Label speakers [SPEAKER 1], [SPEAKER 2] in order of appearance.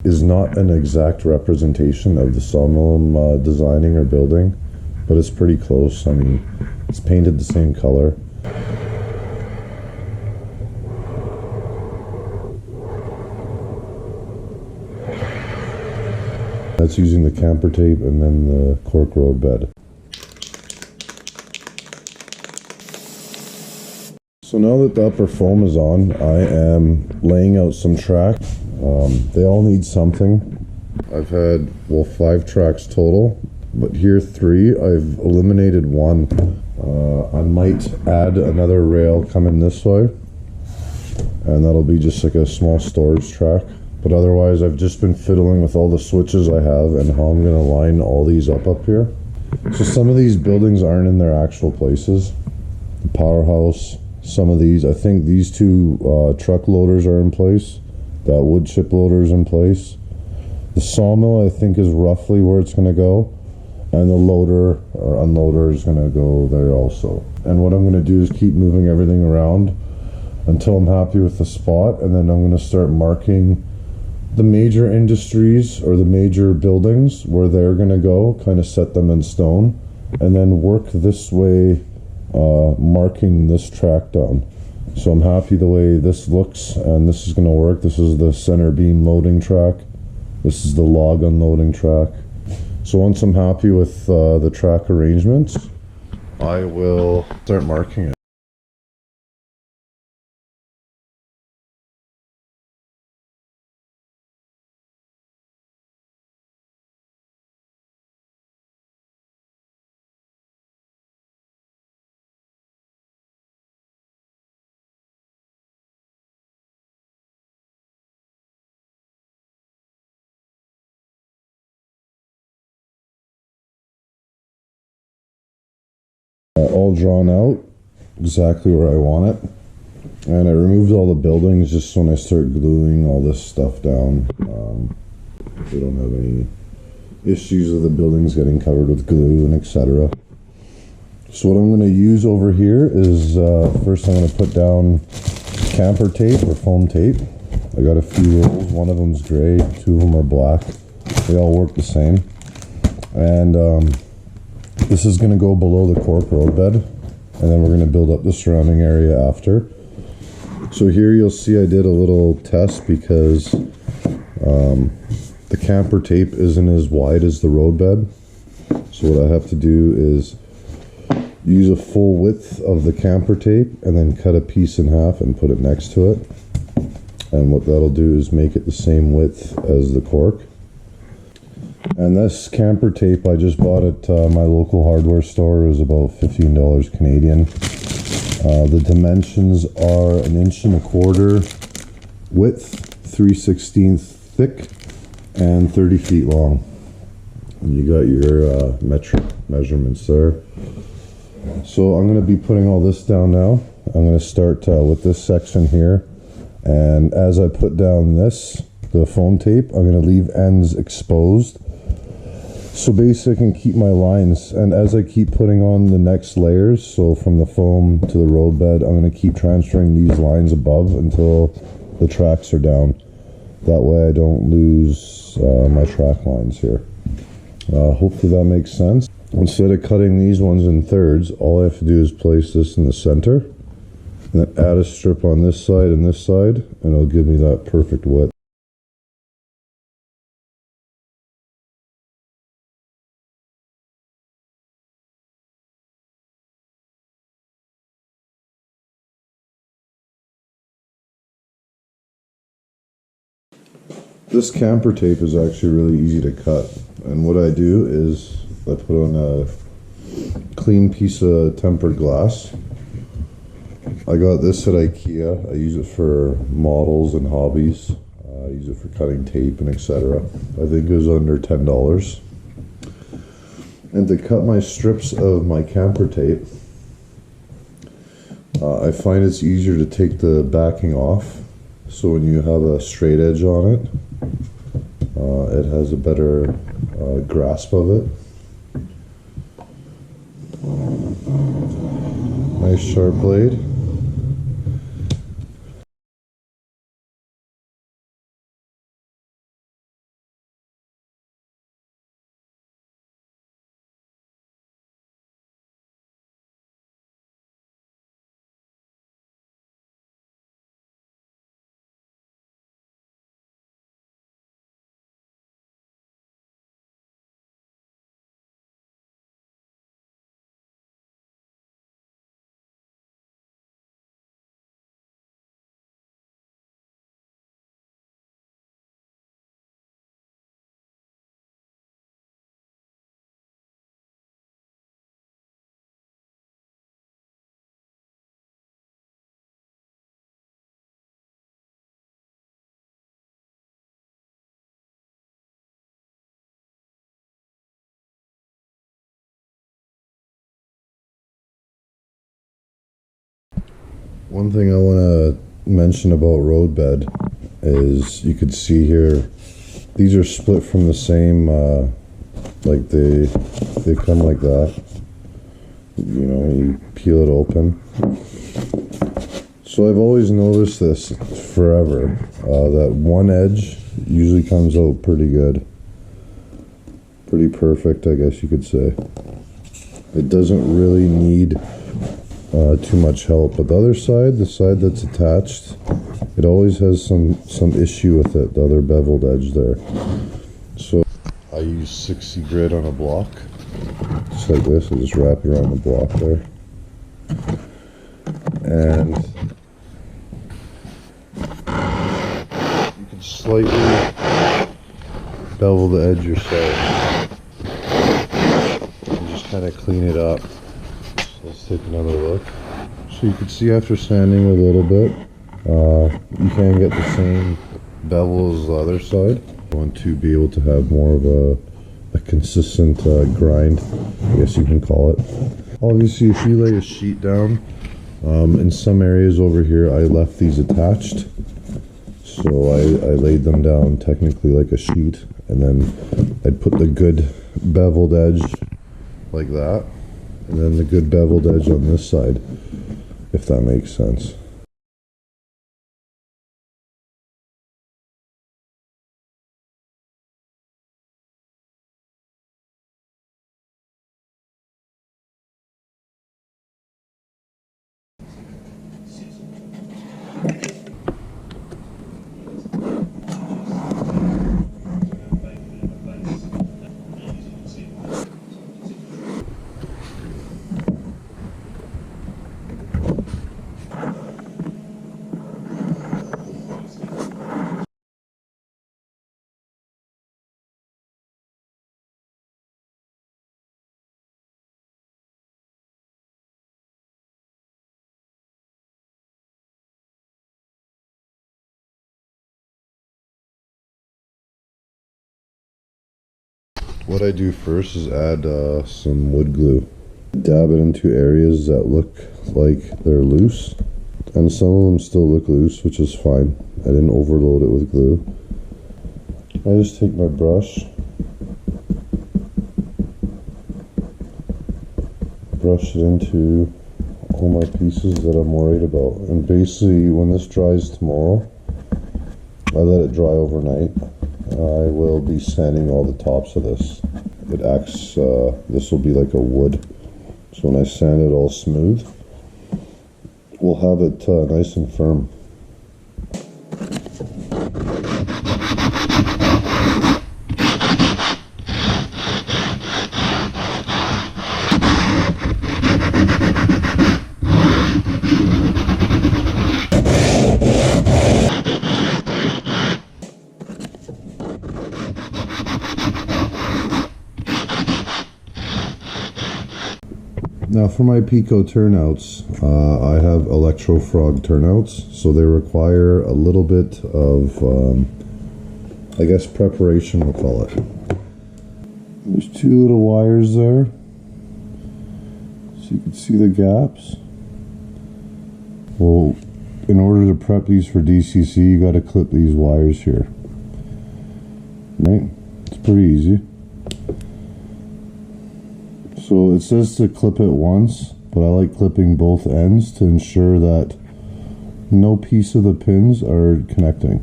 [SPEAKER 1] is not an exact representation of the sawmill I'm designing or building, but it's pretty close. I mean, it's painted the same color. That's using the camper tape and then the cork road bed. So now that the upper foam is on, I am laying out some track. They all need something. I've had, well, 5 tracks total, but here 3. I've eliminated 1. I might add another rail coming this way, and that'll be just like a small storage track. But otherwise, I've just been fiddling with all the switches I have and how I'm going to line all these up here. So some of these buildings aren't in their actual places. The powerhouse, some of these, I think these 2 truck loaders are in place. That wood chip loader is in place. The sawmill, I think, is roughly where it's going to go. And the loader or unloader is going to go there also. And what I'm going to do is keep moving everything around until I'm happy with the spot. And then I'm going to start marking the major industries or the major buildings where they're going to go, kind of set them in stone, and then work this way, marking this track down. So I'm happy the way this looks, and this is going to work. This is the center beam loading track. This is the log unloading track. So once I'm happy with the track arrangements, I will start marking it. All drawn out exactly where I want it, and I removed all the buildings just when I start gluing all this stuff down. We don't have any issues with the buildings getting covered with glue and etc. So what I'm going to use over here is first I'm going to put down camper tape or foam tape. I got a few rolls. One of them's gray, 2 of them are black. They all work the same. And this is going to go below the cork road bed, and then we're going to build up the surrounding area after. So here you'll see I did a little test because the camper tape isn't as wide as the road bed. So what I have to do is use a full width of the camper tape and then cut a piece in half and put it next to it. And what that'll do is make it the same width as the cork. And this camper tape I just bought at my local hardware store. It was about $15 Canadian. The dimensions are 1.25 inches width, 3/16 thick, and 30 feet long. And you got your metric measurements there. So I'm going to be putting all this down now. I'm going to start with this section here. And as I put down the foam tape, I'm going to leave ends exposed. So basically I can keep my lines, and as I keep putting on the next layers, so from the foam to the road bed, I'm going to keep transferring these lines above until the tracks are down. That way I don't lose my track lines here. Hopefully that makes sense. Instead of cutting these ones in thirds, all I have to do is place this in the center, and then add a strip on this side and this side, and it'll give me that perfect width. This camper tape is actually really easy to cut, and what I do is I put on a clean piece of tempered glass. I got this at IKEA. I use it for models and hobbies. I use it for cutting tape and etc. I think it was under $10. And to cut my strips of my camper tape, I find it's easier to take the backing off. So when you have a straight edge on it, it has a better grasp of it. Nice sharp blade. One thing I want to mention about roadbed is you could see here, these are split from the same, like they come like that. You know, you peel it open. So I've always noticed this forever, that one edge usually comes out pretty good. Pretty perfect, I guess you could say. It doesn't really need too much help, but the other side, the side that's attached, it always has some issue with it, the other beveled edge there. So I use 60 grit on a block, just like this. I just wrap it around the block there, and you can slightly bevel the edge yourself and just kind of clean it up. Let's take another look. So you can see after sanding a little bit, you can get the same bevel as the other side. I want to be able to have more of a consistent grind, I guess you can call it. Obviously, if you lay a sheet down, in some areas over here, I left these attached. So I laid them down technically like a sheet, and then I'd put the good beveled edge like that, and then the good beveled edge on this side, if that makes sense. What I do first is add some wood glue. Dab it into areas that look like they're loose, and some of them still look loose, which is fine. I didn't overload it with glue. I just take my brush, brush it into all my pieces that I'm worried about, and basically when this dries tomorrow, I let it dry overnight. I will be sanding all the tops of this. It acts, this will be like a wood. So when I sand it all smooth, we'll have it nice and firm. Now for my Pico turnouts, I have Electro Frog turnouts, so they require a little bit of, I guess, preparation, we'll call it. There's two little wires there, so you can see the gaps. Well, in order to prep these for DCC, you got to clip these wires here. Right? It's pretty easy. So it says to clip it once, but I like clipping both ends to ensure that no piece of the pins are connecting.